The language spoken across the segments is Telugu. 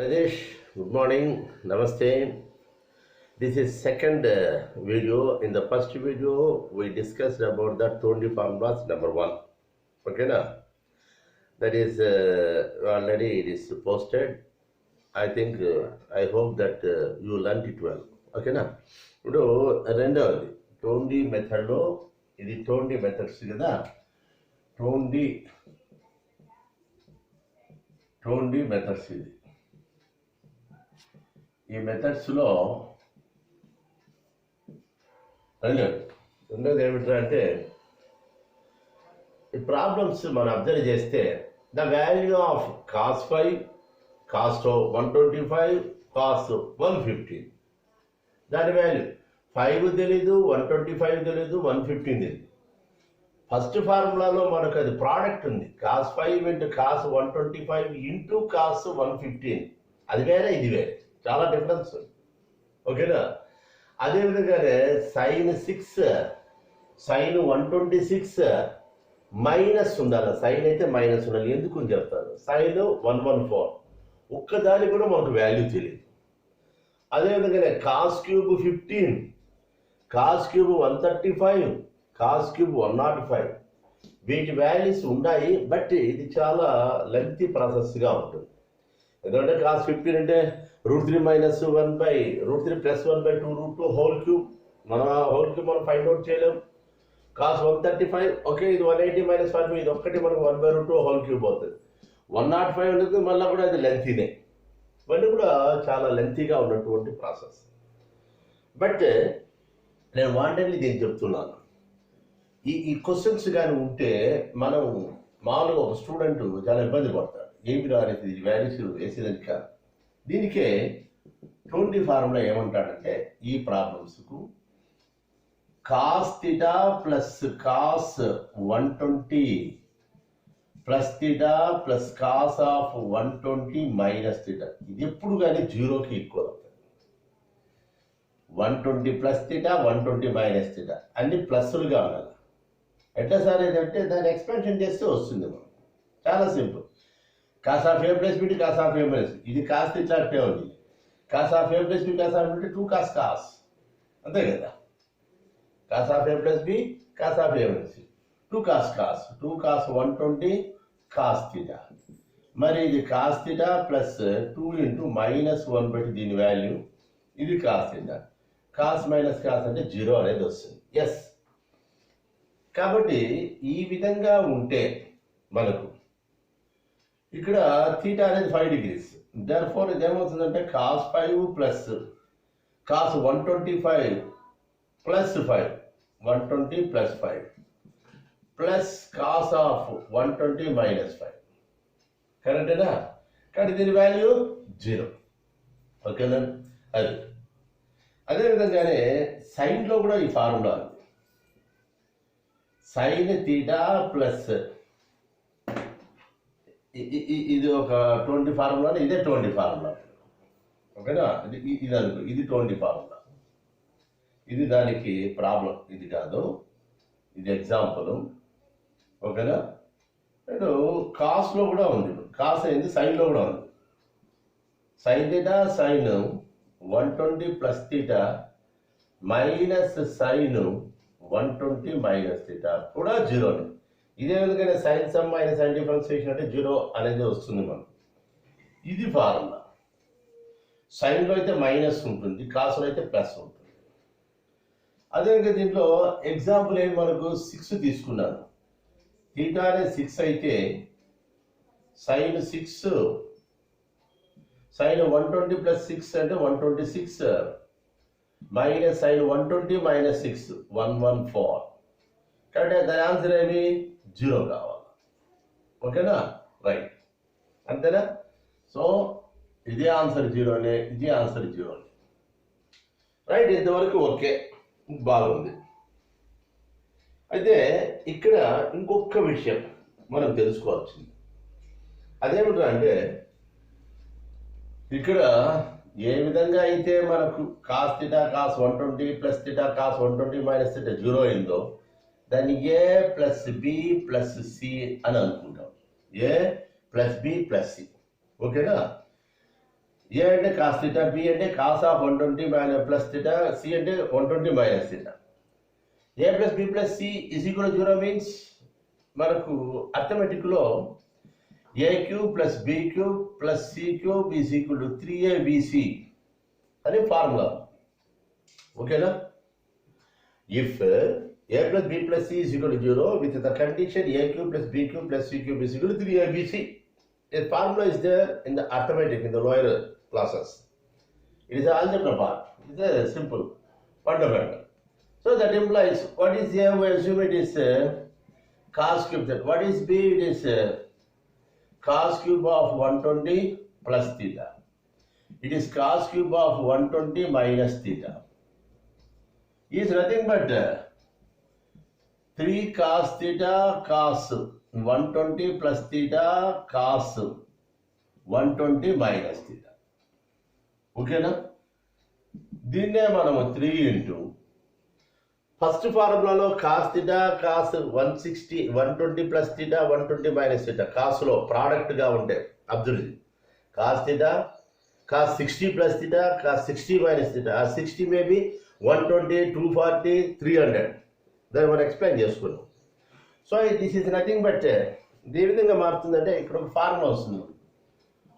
Rajesh, good morning. Namaste. This is second video. In the first video, we discussed about the 20 formulas number one. Okay, na? That is already it is posted. I think I hope that you learned it well. Okay, na? ఇప్పుడు రెండవది టోండి మెథడ్లో ఇది టోండి మెథడ్స్ కదా టోండి మెథడ్స్ ఇది ఈ మెథడ్స్లో రెండోది ఏమిటంటే అంటే ఈ ప్రాబ్లమ్స్ మనం అబ్జర్వ్ చేస్తే the value of cos 5 cost 125 cost 115 దాని వాల్యూ 5 తెలీదు 125 తెలీదు 115 తెలీదు. ఫస్ట్ ఫార్ములాలో మనకు అది ప్రోడక్ట్ ఉంది, cos 5 into cos 125 into cos 115. అది వేరే ఇది వేరే, చాలా డిఫరెన్స్. ఓకేనా? అదేవిధంగానే సైన్ 6 సైన్ 126 మైనస్ ఉండాలి. సైన్ అయితే మైనస్ ఉండాలి. ఎందుకు అని చెప్తాను. సైన్ 114 ఒక్కదాని కూడా మనకు వాల్యూ తెలియదు. అదేవిధంగానే cos cube 15 cos cube 135 cos cube 105 వీటి వాల్యూస్ ఉన్నాయి. బట్ ఇది చాలా లెంతీ ప్రాసెస్గా ఉంటుంది. ఎందుకంటే కాస్ 15 అంటే √3 మైనస్ 1/√3 ప్లస్ 1/2 √2 హోల్ క్యూబ్. మనం హోల్ క్యూబ్ మనం ఫైండ్ అవుట్ చేయలేం. కాస్ 135 ఓకే, ఇది 180 మైనస్ 1 ఇది ఒక్కటి మనకు 1/√2 హోల్ క్యూబ్ అవుతుంది. 105 ఉంటుంది, మళ్ళీ కూడా అది లెంతీనే. ఇవన్నీ కూడా చాలా లెంతీగా ఉన్నటువంటి ప్రాసెస్. బట్ నేను వాంటెడ్లీ దీన్ని చెప్తున్నాను. ఈ క్వశ్చన్స్ కానీ ఉంటే మనం మామూలుగా ఒక స్టూడెంట్ చాలా ఇబ్బంది పడతాడు. ఏమి రాలేదు ఇది వాల్యూస్ వేసేదని కాదు. దీనికే 20 ఫార్ములా ఏమంటాడంటే ఈ ప్రాబ్లమ్స్కు cos theta plus cos 120 plus theta plus cos of 120 minus theta. ఇది ఎప్పుడు కానీ జీరోకి ఈక్వల్ అవుతుంది. 120 ప్లస్ థీటా 120 మైనస్ థీటా అన్ని ప్లస్లుగా ఉండాలి. ఎట్లా సార్ ఏదంటే దాన్ని ఎక్స్పెన్షన్ చేస్తే వస్తుంది. మనం చాలా simple. Cos of A plus B cos of A minus ఇది కాస్ ఇట్లా అట్టే ఉంది. Cos of A plus B cos of B 2 cos cos అంతే కదా. Cos of A plus B cos of A minus 2 cos cos 2 cos 120 cos theta. మరి ఇది cos theta plus 2 into minus 1 బట్టి దీని వాల్యూ ఇది cos theta. Cos minus cos అంటే 0 అనేది వస్తుంది. ఎస్, కాబట్టి ఈ విధంగా ఉంటే మనకు ఇక్కడ థీటా అనేది 5 degrees. దర్ఫోర్ ఇది ఏమవుతుందంటే cos 5 plus cos 125 plus 5 120 plus 5 plus cos of 120 minus 5 కరెక్టేనా? కానీ దీని వాల్యూ 0. ఓకేనా? అది అదేవిధంగానే సైన్లో కూడా ఈ ఫార్ములా ఉంది. సైన్ థీటా ప్లస్ ఇది ఒక 20 ఫార్ములా, ఇదే 20 ఫార్ములా. ఓకేనా? ఇది అనుకో, ఇది 20 ఫార్ములా. ఇది దానికి ప్రాబ్లం, ఇది కాదు, ఇది ఎగ్జాంపుల్. ఓకేనా? ఇప్పుడు కాస్లో కూడా ఉంది. కాస్ అయింది, సైన్లో కూడా ఉంది. Sine theta sine 120 plus theta minus sine 120 minus theta కూడా 0. ఇదే విధంగా sine sum minus sine differentiation అంటే 0 అనేది వస్తుంది మనం. ఇది ఫార్ములా. సైన్లో అయితే మైనస్ ఉంటుంది, కాసులో అయితే ప్లస్ ఉంటుంది. అదేవిధంగా దీంట్లో ఎగ్జాంపుల్ ఏమి మనకు 6 తీసుకున్నాను. థీటా అనేది 6 అయితే సైన్ 6 సైన్ 120 ప్లస్ 6 అంటే 126 మైనస్ సైన్ 120 మైనస్ 6 114. కాబట్టి దాని ఆన్సర్ ఏమి 0 కావాలి. ఓకేనా? రైట్, అంతేనా? సో ఇదే ఆన్సర్ 0నే, ఇదే ఆన్సర్ 0నే. రైట్, ఇంతవరకు ఓకే, బాగుంది. అయితే ఇక్కడ ఇంకొక విషయం మనం తెలుసుకోవాల్సింది. అదేమిటంటే ఇక్కడ ఏ విధంగా అయితే మనకు cos theta cos 120 plus theta cos 120 minus theta 0 అయిందో దాన్ని ఏ ప్లస్ బి ప్లస్ సి అని అనుకుంటాం. ఏ ప్లస్ బి ప్లస్ సి. ఓకేనా? A అంటే cos theta, B అంటే cos of 120 minus plus theta, C అంటే 120 minus theta. A plus B plus C is equal to 0 means మనకు అర్థమెటిక్లో A cube plus B cube plus C cube is equal to 3ABC అనే ఫార్ములా. ఓకేనా? If A plus B plus C is equal to 0 with the condition A cube plus B cube plus C cube is equal to 3ABC. A formula is there in the arithmetic in the lower classes. It is an algebra part. It is a simple fundamental. So that implies what is A? We assume it is cos cube. That what is B? It is cos cube of 120 plus theta. It is cos cube of 120 minus theta. It is nothing but 3 cos theta cos 120 plus theta cos 120 minus theta. ఓకేనా? దీన్నే మనము 3 ఇంటూ ఫస్ట్ ఫార్ములాలో cos theta cos 120 plus theta 120 minus theta కాస్లో ప్రోడక్ట్గా ఉంటే observe cos theta cos 60 plus theta cos 60 minus theta ఆ 60 మేబీ 120 240 300 దాన్ని మనం ఎక్స్ప్లెయిన్ చేసుకున్నాం. So this is nothing but ఏ విధంగా మారుతుందంటే ఇక్కడ ఒక ఫార్ములా వస్తుంది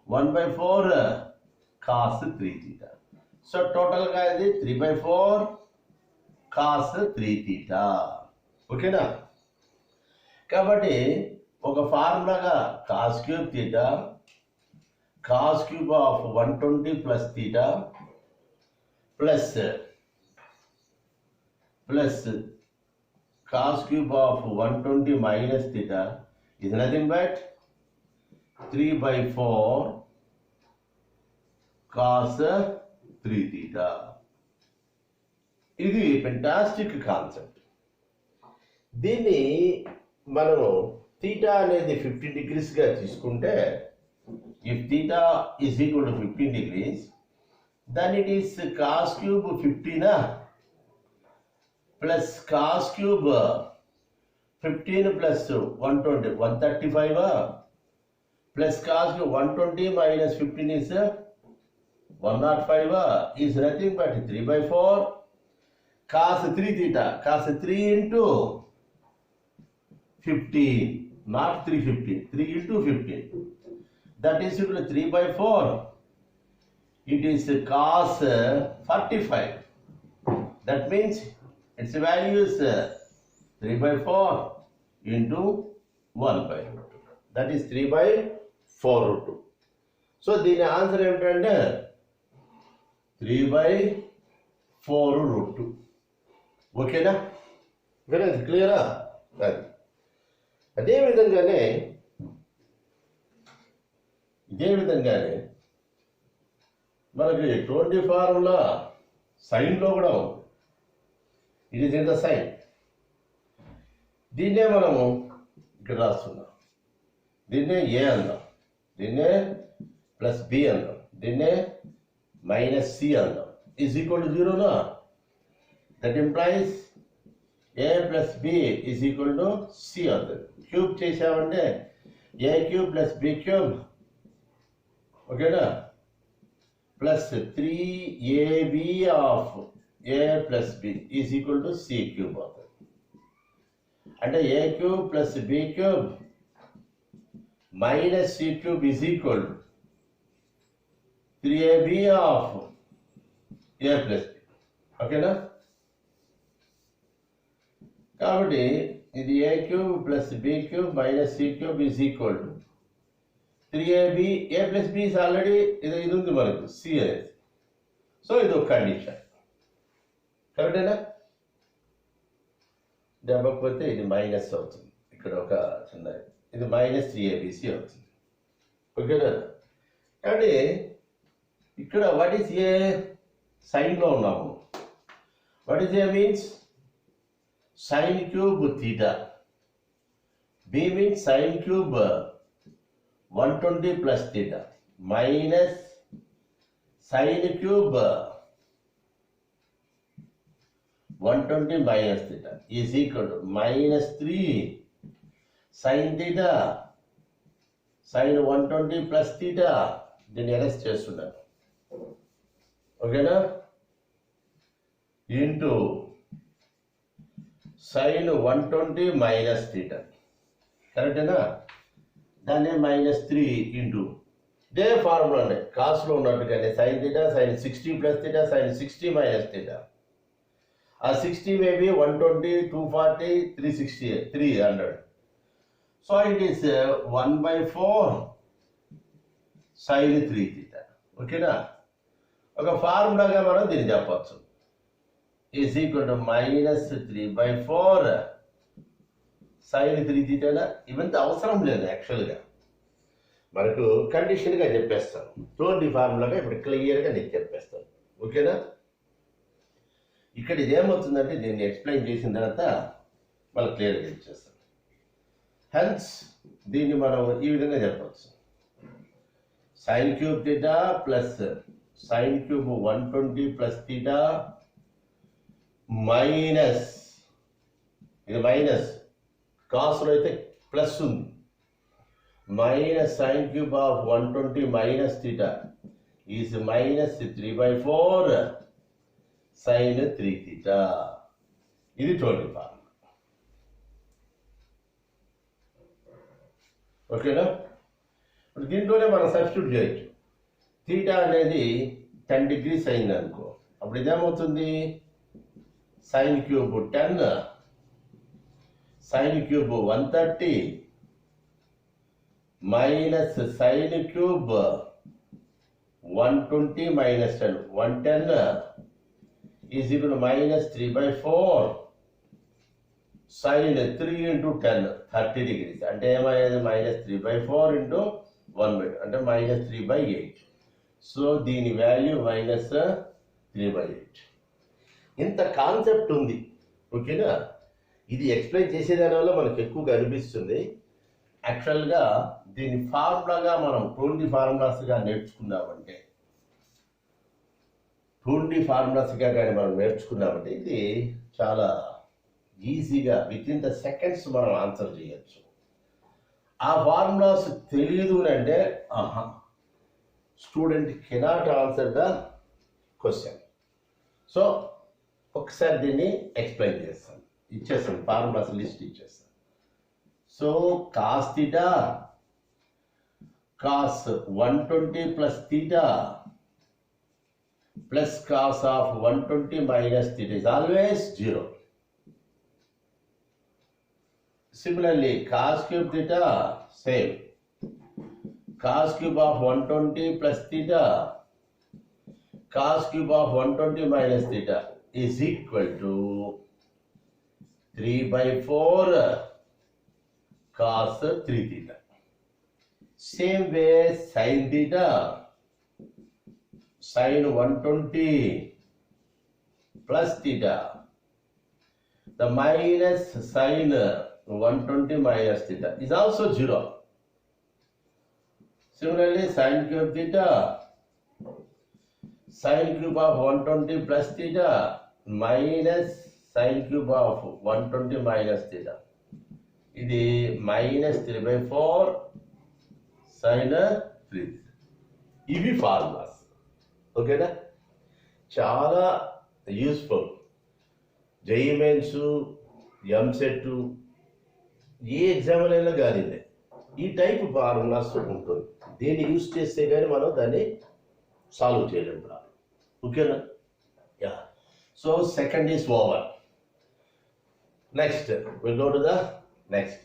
1/4 కాస్ 3 థీటా. సో టోటల్గా ఇది 3/4 కాస్ 3 థీటా. ఓకేనా? కాబట్టి ఒక ఫార్ములాగా cos cube theta cos cube of 120 plus theta plus cos cube of 120 minus theta is nothing but 3/4 cos 3 theta. ఇది ఫెంటాస్టిక్ కాన్సెప్ట్. దీన్ని మనము థీటా అనేది 15 డిగ్రీస్గా తీసుకుంటే if theta is equal to 15 degrees then it is cos cube 15 plus cos cube 15 plus 120 135 plus cos cube 120 minus 15 is 105 is nothing but 3/4 cos 3 theta cos 3 into 15 not 315 3 into 15 that is equal to 3/4 it is cos 45 that means its value is 3/4 into 1/2. That is 3/4. So దీని ఆన్సర్ ఏమిటంటే 3/4. ఓకేనా? క్లియరా? అదే విధంగానే మనకి 20 ఫార్ములా సైన్లో కూడా ఉంది. It is in the sine. దీన్నే మనము ఇక్కడ రాస్తున్నాం. దీన్నే ఏ అందాం, దీన్నే ప్లస్ బి అందాం, దీన్నే మైనస్ సి అందాం. Is equal to 0 that implies A plus B is equal to C అవుతుంది. క్యూబ్ చేసామంటే A cube plus B cube ఓకేనా plus 3ab of a plus b is equal to c cube అవుతుంది. అంటే a cube plus b cube minus c cube is equal to 3ab of a plus b. ఓకేనా? కాబట్టి ఇది a cube plus b cube minus c cube is equal to 3ab a plus b is already ఇది ఉంది మనకు c అనేది. సో ఇది ఒక కండిషన్. కరెక్టేనా? దెబ్బకపోతే ఇది మైనస్ అవుతుంది. ఇక్కడ ఒక చిన్న ఇది మైనస్ 3abc అవుతుంది. ఓకేనా? కాబట్టి ఇక్కడ వాట్ ఈస్ ఏ సైన్లో ఉన్నాము. What is A means sine cube theta. B means sine cube 120 plus theta minus sine cube 120 minus theta is equal to minus 3 sin theta sin 120 plus theta. దీన్ని అరెస్ట్ చేస్తున్నాను. ఓకేనా, ఇంటూ sin 120 మైనస్ థీటా, కరెక్టేనా, దాన్ని -3 ఇంటూ ఇదే ఫార్ములా అండి, కాస్ట్లో ఉన్నట్టుగానే sin theta sin 60 plus theta sin 60 minus theta. ఆ 60 maybe 120, 240, 360, 300. So it is 1/4 sin 3 theta. ఓకేనా, ఒక ఫార్ములాగా మనం దీన్ని చెప్పచ్చు, ఈజ్ ఈక్వల్ టు -3/4 sin 3 థీటానా. ఇవంతా అవసరం లేదు యాక్చువల్గా, మనకు కండిషన్గా చెప్పేస్తాను. చూడండి ఫార్ములాగా ఇప్పుడు క్లియర్గా నేను చెప్పేస్తాను. ఓకేనా, ఇక్కడ ఇదేమవుతుందంటే దీన్ని ఎక్స్ప్లెయిన్ చేసిన తర్వాత మనం క్లియర్గా ఇచ్చేస్తాం. హెన్స్ దీన్ని మనం ఈ విధంగా చెప్పచ్చు, sin cube theta plus sin cube 120 plus theta minus, ఇది మైనస్, కాస్లో అయితే ప్లస్ ఉంది, minus sin cube of 120 minus theta is -3/4 sin 3 theta. ఇది చూడండి ఫార్ములా. ఓకేనా, ఇప్పుడు దీంట్లోనే మనం సబ్స్టిట్యూట్ చేయొచ్చు. థీటా అనేది 10 degrees అయింది అనుకో, అప్పుడు ఇదేమవుతుంది, sin cube 10 sin cube 130 minus sin cube 120 minus 10 110 is equal -3/4 sin 3 into 10 30 degrees. అంటే ఏమయ్యేది, -3/4 ఇంటూ 1 అంటే -3/8. సో దీని వాల్యూ -3/8. ఇంత కాన్సెప్ట్ ఉంది. ఓకేనా, ఇది ఎక్స్ప్లెయిన్ చేసేదాని వల్ల మనకు ఎక్కువగా అనిపిస్తుంది. యాక్చువల్గా దీని ఫార్ములాగా మనం 20 ఫార్ములాస్గా నేర్చుకున్నామంటే, 20 ఫార్ములాస్గా కానీ మనం నేర్చుకున్నామంటే ఇది చాలా ఈజీగా విత్ ఇన్ ద సెకండ్స్ మనం ఆన్సర్ చేయొచ్చు. ఆ ఫార్ములాస్ తెలియదు అంటే student cannot answer the question. So ఒకసారి దీన్ని ఎక్స్ప్లెయిన్ చేస్తాను, ఇచ్చేస్తాను, ఫార్ములాస్ లిస్ట్ ఇచ్చేస్తాను. So cos theta cos 120 plus theta plus cos of 120 minus theta is always 0. Similarly, cos cube theta, same. Cos cube of 120 plus theta, cos cube of 120 minus theta is equal to 3/4 cos 3 theta. Same way, sin theta, sin 120 plus theta, the minus sin 120 minus theta is also 0. Similarly, sin cube theta, sin cube of 120 plus theta minus sin cube of 120 minus theta. ఇది -3/4 sin 3. ఇవి ఫార్ములాస్. ఓకేనా, చాలా యూస్ఫుల్. జేఈఈ మెయిన్స్, ఎంసెట్, ఏ ఎగ్జామ్లైనా కానీ ఈ టైప్ ఫార్ములాస్ ఉంటుంది. దీన్ని యూజ్ చేస్తే కానీ మనం దాన్ని సాల్వ్ చేయలేము. ఓకేనా, yeah. So second is over. Next will go to the next.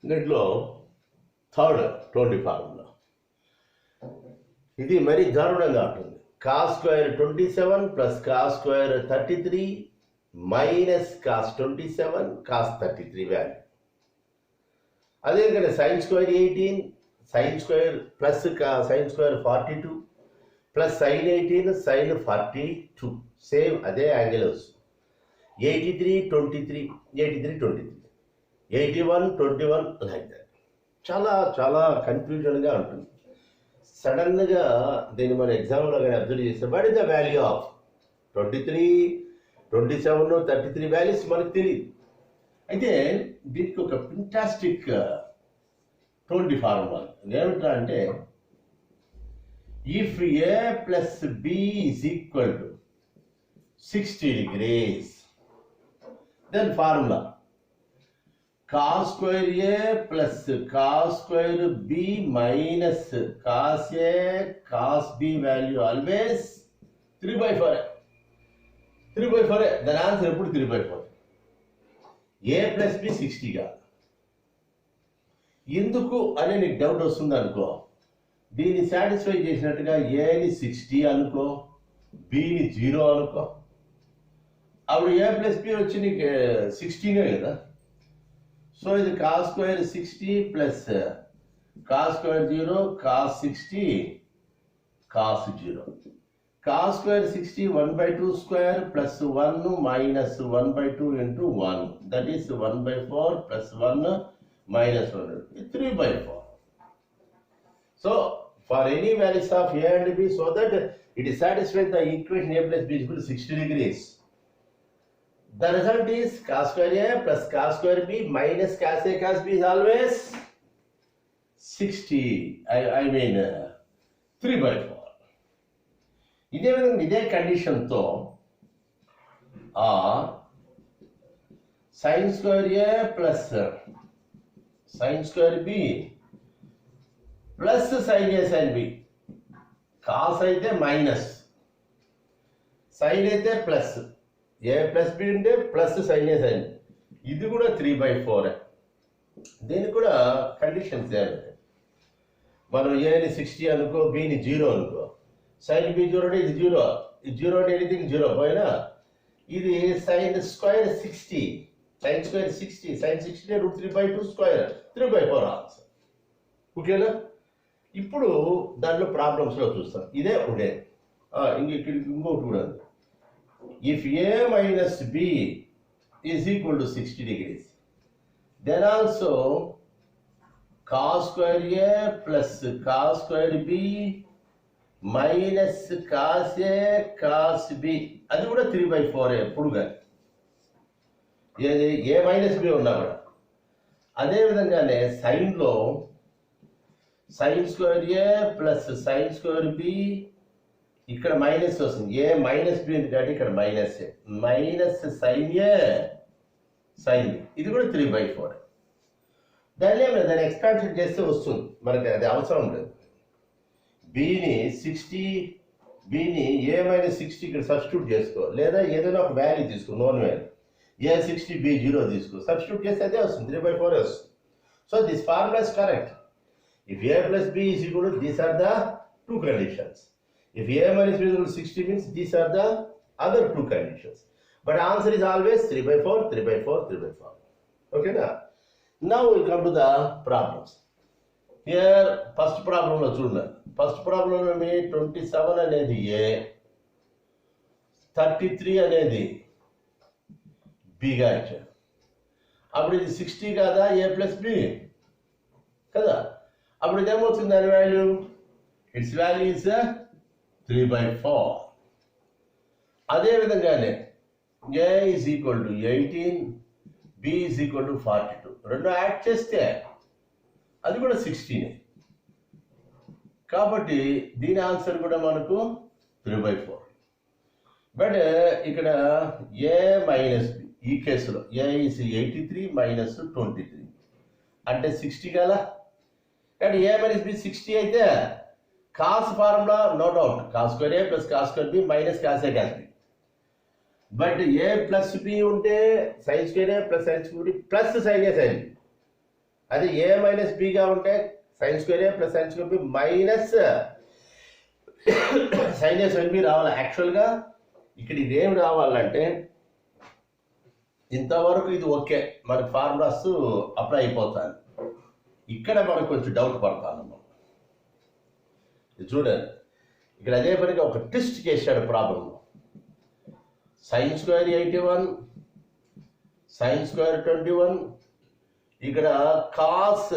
దీంట్లో థర్డ్ 20 ఫార్ములా, ఇది మరీ దారుణంగా ఉంటుంది. cos square 27 plus cos square 33 minus cos 27 cos 33 value. అదే కదా sin square 18 sin square plus sin square 42 plus sin 18 sin 42, same అదే యాంగిల్ వస్తుంది. 83 23 83 23 81 21 లైక్ దట్. చాలా చాలా కన్ఫ్యూజన్గా ఉంటుంది. సడన్గా దీన్ని మన ఎగ్జామ్లో కానీ అబ్జర్వ్ చేస్తే what is the value of 23, 27, 33 values మనకు తెలియదు. అయితే దీనికి ఒక ఫెంటాస్టిక్ 20 ఫార్ములా ఏమిట్రా అంటే if A plus B is equal to 60 degrees, then formula cos square a plus cos square b minus cos a cos b value always 3/4. 3/4. దాని ఆన్సర్ ఎప్పుడు 3/4. a plus b 60 గా ఎందుకు అనే నీకు డౌట్ వస్తుంది అనుకో. దీన్ని సాటిస్ఫై చేసినట్టుగా ఏని 60 అనుకో, బిని 0 అనుకో. అప్పుడు ఏ ప్లస్ బి వచ్చి నీకు 16 కదా. సో ఇది cos square 60 plus cos square 0 cos 60 cos 0. Cos square 60 1/2 square plus 1 minus 1/2 into 1, that is 1/4 plus 1 minus 1, 3/4. So for any values of a and b, so that it is satisfied the equation a plus b is equal to 60 degrees. The result is cos square a plus cos square b minus cos a cos b is always 60. I mean 3/4. ఇదే విధంగా ఇదే కండిషన్తో sin square a plus sin square b plus sin a sin b. Cos అయితే మైనస్, సైన్ అయితే ప్లస్, ఏ ప్లస్ బి ఉంటే plus sin a sin b. ఇది కూడా 3/4. దీనికి కూడా కండిషన్స్ ఏమి, మనం ఏని 60 అనుకో, బిని 0 అనుకో, sin b 0 అంటే ఇది 0, ఇది 0 అంటే ఎనీథింగ్ 0 పోయినా ఇది sin square 60, sin square 60, sin 60 √3/2 square 3/4 answer. ఓకేనా? ఇప్పుడు దాంట్లో ప్రాబ్లమ్స్లో చూస్తాం. ఇదే ఉండేది. ఇంకొకటి కూడా ఉంది. If A minus B is equal to 60 degrees, then also cos square A plus cos square B minus cos A cos B, అది కూడా 3/4 ఎప్పుడు కానీ. ఏది ఏ మైనస్ బి ఉన్నా కూడా. అదేవిధంగానే సైన్లో sign square A plus sine square B, ఇక్కడ మైనస్ వస్తుంది, ఏ మైనస్ బి ఉంది కాబట్టి ఇక్కడ minus A, minus sine A sine B, ఇది కూడా 3/4. దాన్ని ఎక్స్పాన్షన్ చేస్తే వస్తుంది, మనకి అది అవసరం లేదు. బిని 60, బిని ఏ మైనస్ 60 ఇక్కడ సబ్స్టిట్యూట్ చేసుకో, లేదా ఏదైనా ఒక వాల్యూ తీసుకో, నోన్ వాల్యూ, ఏ 60 బి 0 తీసుకో, సబ్స్టిట్యూట్ చేస్తే అదే వస్తుంది, 3/4 వస్తుంది. So this formula is correct. If a plus b is equal to, these are the two conditions. If a minus b is equal to 60 means these are the other two conditions. But answer is always 3/4, 3/4, 3/4. Okay na? Now we come to the problems. Here first problem lo chudna. First problem lo me 27 అనేది a, 33 అనేది b గా ఇచ్చారు. అప్పుడు ఇది 60 కాదా, a plus b కదా. అప్పుడు ఇదేమవుతుంది, దాని వాల్యూ, ఇట్స్ వాల్యూ ఇస్ 3/4. అదేవిధంగానే A is equal to 18, B is equal to 42, రెండు యాడ్ చేస్తే అది కూడా 16. కాబట్టి దీని ఆన్సర్ కూడా మనకు 3/4. బట్ ఇక్కడ ఏ మైనస్ బి, ఈ కేసులో ఏ ఈజ్ 83 మైనస్ 23 అంటే 60 కదా. కానీ ఏ మైనస్ బి 60 అయితే cos formula no doubt, cos square A plus cos square B minus cos A cos B. But A plus B ఉంటే sine square A plus sine square B plus sine A sine B. అది ఏ మైనస్ బిగా ఉంటే sine square A plus sine square B minus sine A sine B రావాలి. యాక్చువల్గా ఇక్కడ ఇదేం రావాలంటే ఇంతవరకు ఇది ఓకే, మనకి ఫార్ములాస్ అప్లై అయిపోతాయి. ఇక్కడ మనకు కొంచెం డౌట్ పడతాను. చూడండి, ఇక్కడ అదే పనిగా ఒక ట్విస్ట్ చేశాడు ప్రాబ్లంలో. సైన్ స్క్వేర్ 81, సైన్ స్క్వేర్ 21, ఇక్కడ cos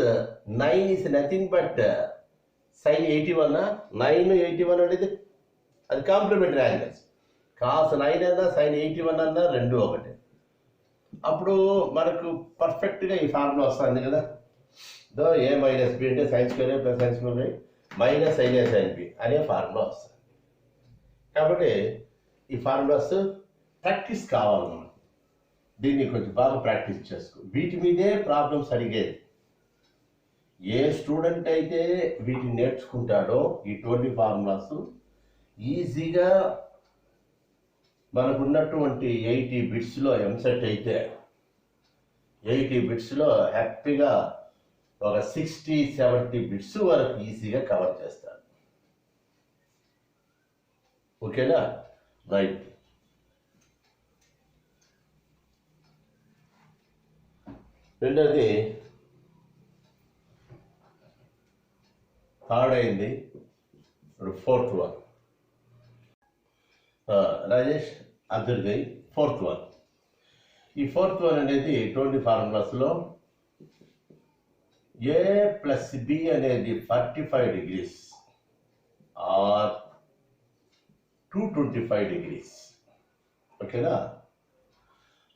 9 is nothing but sine 81. 9, 81 అనేది అది కాంప్లిమెంటరీ యాంగిల్స్. కాస్ 9 అన్నా సైన్ 81 అన్నా రెండు ఒకటే. అప్పుడు మనకు పర్ఫెక్ట్గా ఈ ఫార్ములా వస్తుంది కదా. ఏ మైనస్ బి అంటే sign square A plus sine square A minus sine A sine B అనే ఫార్ములా వస్తుంది. కాబట్టి ఈ ఫార్ములాస్ ప్రాక్టీస్ కావాలి మనం. దీన్ని కొంచెం బాగా ప్రాక్టీస్ చేసుకో. వీటి మీదే ప్రాబ్లమ్స్ అడిగేది. ఏ స్టూడెంట్ అయితే వీటిని నేర్చుకుంటాడో ఈ 20 ఫార్ములాస్ ఈజీగా మనకున్నటువంటి 80 బిట్స్లో ఎంసెట్ అయితే 80 బిట్స్లో హ్యాపీగా ఒక 60-70 బిట్స్ వరకు ఈజీగా కవర్ చేస్తాడు. ఓకేనా? రైట్. రెండోది థర్డ్ అయింది. ఇప్పుడు fourth one. Rajesh Abdul fourth one. ఈ ఫోర్త్ వన్ అనేది 20 ఫార్ములాస్లో ఏ ప్లస్ బి అనేది 45 డిగ్రీస్ ఆర్ 225 డిగ్రీస్. ఓకేనా?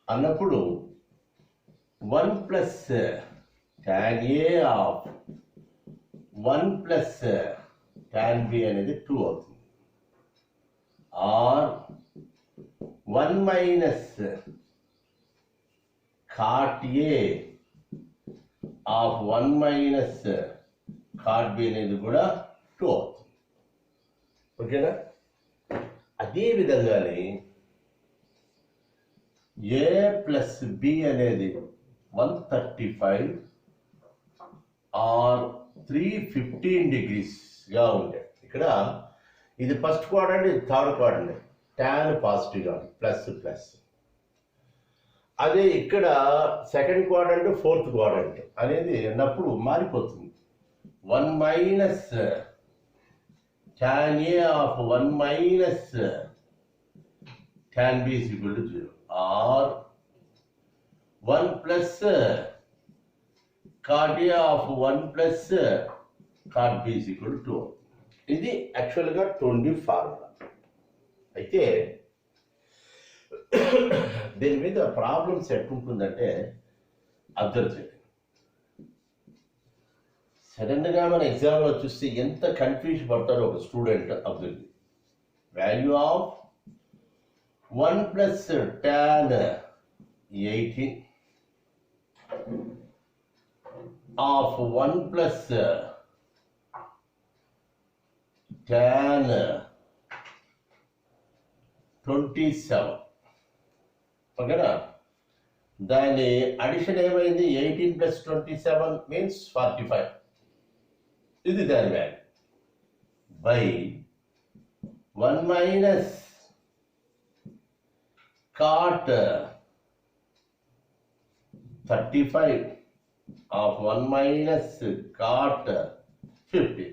అన్నప్పుడు 1 plus tan A of 1 plus tan B అనేది 2 అవుతుంది. Or 1 minus cot A of 1 minus cot B అనేది కూడా 2 అవుతుంది. ఓకేనా? అదే విధంగానే ఏ ప్లస్ బి అనేది 135 ఆర్ 315 డిగ్రీస్గా ఉండే. ఇక్కడ ఇది ఫస్ట్ క్వాడ్రంట్, ఇది థర్డ్ క్వాడ్రంట్. ట్యాన్ పాజిటివ్గా ఉంది, ప్లస్ ప్లస్. అదే ఇక్కడ సెకండ్ క్వాడ్రంట్, ఫోర్త్ క్వాడ్రంట్ అనేది అన్నప్పుడు మారిపోతుంది. 1 minus tan A of 1 minus tan B is equal to 0 or 1 plus cot A of 1 plus cot B is equal to 2. ఇది యాక్చువల్గా 20 ఫార్ములా. అయితే దీని మీద ప్రాబ్లమ్స్ ఎట్లుంటుందంటే అబ్జర్వ్ చేయండి. సడన్గా మన ఎగ్జామ్లో చూస్తే ఎంత కన్ఫ్యూజ్ పడతారో ఒక student. Observe. Value of 1 plus tan 18 of 1 plus tan 27. ఓకేనా? దాని అడిషన్ ఏమైంది? 18 ప్లస్ 27 మీన్స్ 45. ఇది దాని value by 1 minus cot 35 of 1 minus cot 50.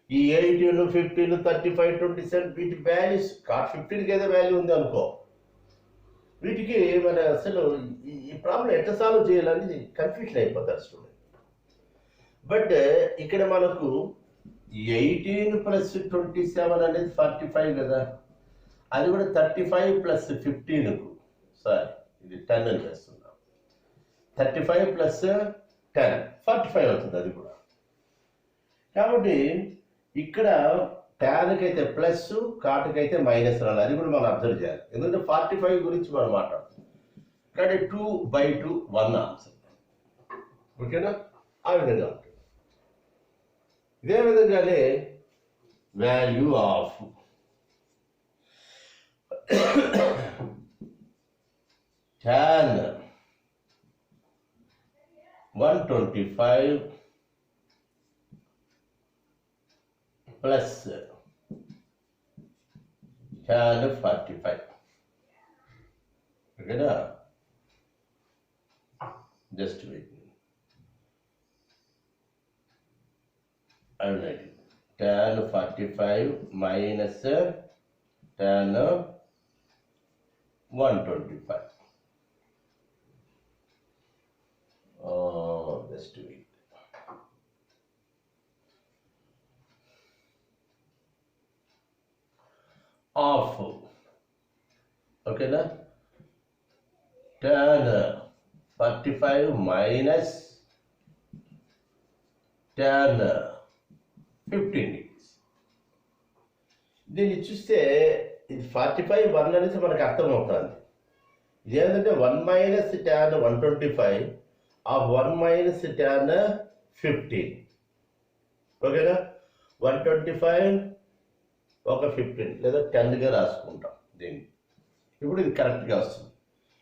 ఈ 18, 15, 35, 27 వీటి వాల్యూస్ cot 15కి ఏదో వాల్యూ ఉంది అనుకో. వీటికి మన అసలు ఈ ప్రాబ్లం ఎట్లా సాల్వ్ చేయాలని కన్ఫ్యూషన్ అయిపోతారు స్టూడెంట్. బట్ ఇక్కడ మనకు 18 ప్లస్ 27 అనేది 45 కదా. అది కూడా 35 ప్లస్ 15కు సారీ ఇది 10 అని చేస్తున్నాం. 35 ప్లస్ 10 45 అవుతుంది అది కూడా. కాబట్టి ఇక్కడ ట్యాన్కి అయితే ప్లస్, కాట్కి అయితే మైనస్ రాలి. అది కూడా మనం అబ్జర్వ్ చేయాలి. ఎందుకంటే 45 గురించి మనం మాట్లాడుతున్నాం. కానీ 2/2 1 ఆన్సర్. ఓకేనా? ఆ విధంగా ఉంటుంది. ఇదే విధంగానే value of tan 125 plus tan 45. ఓకేనా? Just wait. tan 45 minus tan 125. Just wait. Of ఓకేనా tan 45 మైనస్ tan 15 degrees. దీన్ని చూస్తే ఇది 45 1 అనేసి మనకు అర్థమవుతుంది. ఇది ఏంటంటే 1 minus tan 125 of 1 minus tan 15 ఓకేనా 125 ఒక 15 లేదా 10గా రాసుకుంటాం దీన్ని. ఇప్పుడు ఇది కరెక్ట్గా వస్తుంది.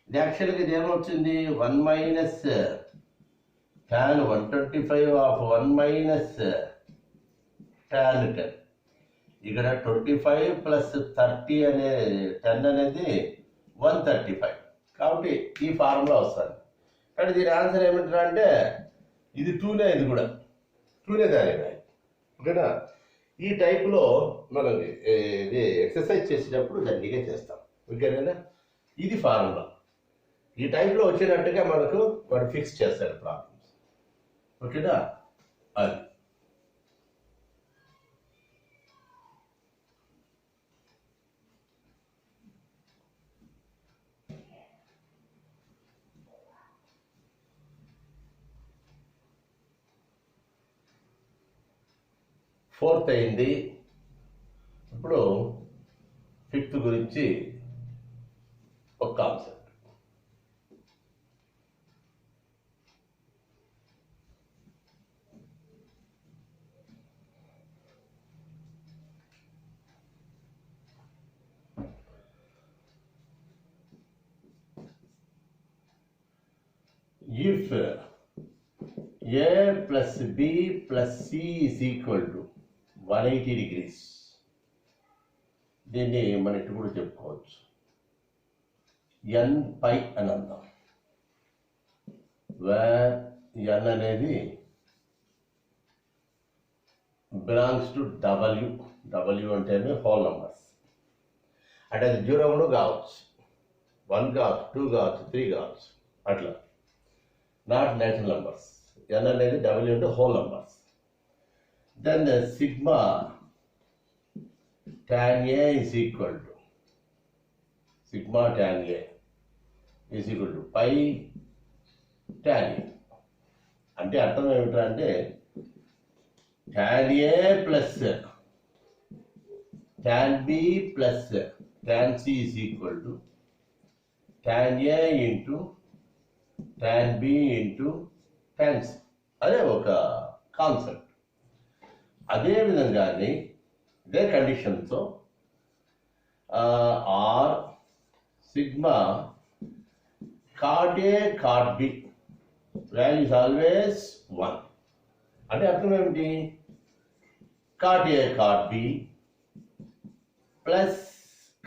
ఇది యాక్చువల్గా ఇది ఏమొచ్చింది 1 minus tan 125 of 1 minus tan 10 ఇక్కడ 25 ప్లస్ 30 అనే 10 అనేది 135 కాబట్టి ఈ ఫార్ములా వస్తుంది. కానీ దీని ఆన్సర్ ఏమంటారా అంటే ఇది 2నే, ఇది కూడా 2నే దాని ఓకేనా. ఈ టైప్లో మనం ఇది ఎక్సర్సైజ్ చేసేటప్పుడు దాన్ని చేస్తాం ఓకేనా. ఇది ఫార్ములా ఈ టైప్లో వచ్చినట్టుగా మనకు వాడు ఫిక్స్ చేస్తాడు ప్రాబ్లమ్స్ ఓకేనా. అది ఫోర్త్ అయింది. ఇప్పుడు ఫిఫ్త్ గురించి ఒక concept. If A plus B plus C is equal to 180 degrees, దీన్ని మన ఇటు కూడా చెప్పుకోవచ్చు n పై అని అందాం. వేర్ n అనేది బిలాంగ్స్ టు W అంటేనే హోల్ నంబర్స్. అంటే అది 0 కూడా కావచ్చు, 1 కావచ్చు, 2 కావచ్చు, 3 కావచ్చు, అట్లా నాట్ నేచురల్ నంబర్స్. n అనేది W అంటే whole numbers. Then sigma tan A is equal to pi tan A. అంటే అర్థం ఏమిటంటే tan A plus tan B plus tan C is equal to tan A into tan B into tan C. అదే ఒక కాన్సెప్ట్. అదే విధంగానే ఇదే కండిషన్తో or sigma cot A cot B value is always 1. అంటే అర్థం ఏమిటి cot A cot B plus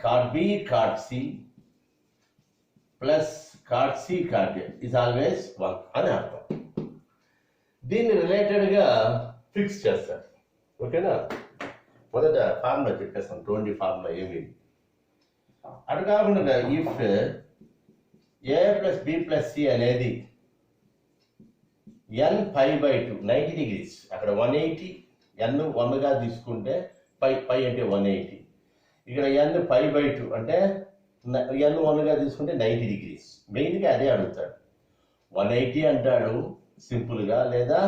cot B cot C plus cot C cot A is always 1 అని అర్థం. దీన్ని రిలేటెడ్గా ఫిక్స్ చేస్తారు ఓకేనా. మొదట ఫార్ములా చెప్పేస్తాం 20 ఫార్ములా ఏమి. అటు కాకుండా if A plus B plus C అనేది n పై బై 2 90 degrees, అక్కడ 180 n 1గా తీసుకుంటే పై అంటే 180, ఇక్కడ n పై బై 2 అంటే n 1గా తీసుకుంటే 90 degrees. మెయిన్గా అదే అడుగుతాడు. 180 అంటాడు సింపుల్గా, లేదా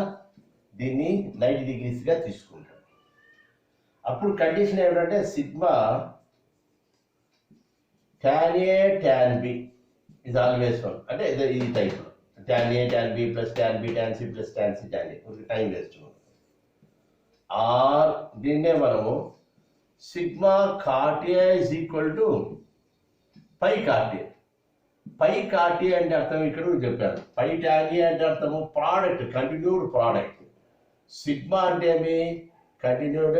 దీన్ని 90 degreesగా తీసుకుంటాడు. అప్పుడు కండిషన్ ఏమిటంటే sigma tan A tan B is always 1. అంటే ఈ టైప్లో tan A tan B plus tan B tan C plus tan C tan A. ఒక టైం వేస్ట్. ఆర్ దీన్నే మనము sigma cot A is equal to pi cot A. Pi cot A అంటే అర్థం ఇక్కడ చెప్పాను. పై tan A అంటే అర్థము ప్రోడక్ట్, కంటిన్యూడ్ ప్రోడక్ట్. సిగ్మా అంటే ఏమి కంటిన్యూడ్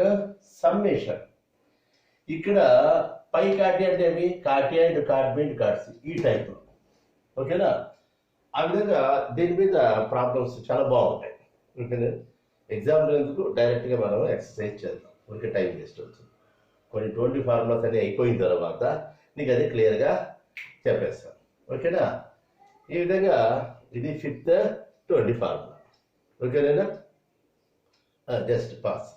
సమ్మేషన్. ఇక్కడ పై cot A అంటే ఏమి cot A and cot B and cot C ఈ టైప్లో ఓకేనా. ఆ విధంగా దీని మీద ప్రాబ్లమ్స్ చాలా బాగుంటాయి ఓకేనా. ఎగ్జాంపుల్ ఎందుకు డైరెక్ట్గా మనం ఎక్సర్సైజ్ చేద్దాం, ఊరికే టైం వేస్ట్ అవుతుంది. కొన్ని 20 ఫార్ములాస్ అన్నీ అయిపోయిన తర్వాత నీకు అది క్లియర్గా చెప్పేస్తాను ఓకేనా. ఈ విధంగా ఇది 5th 20 ఫార్ములా ఓకేనా. Just pass.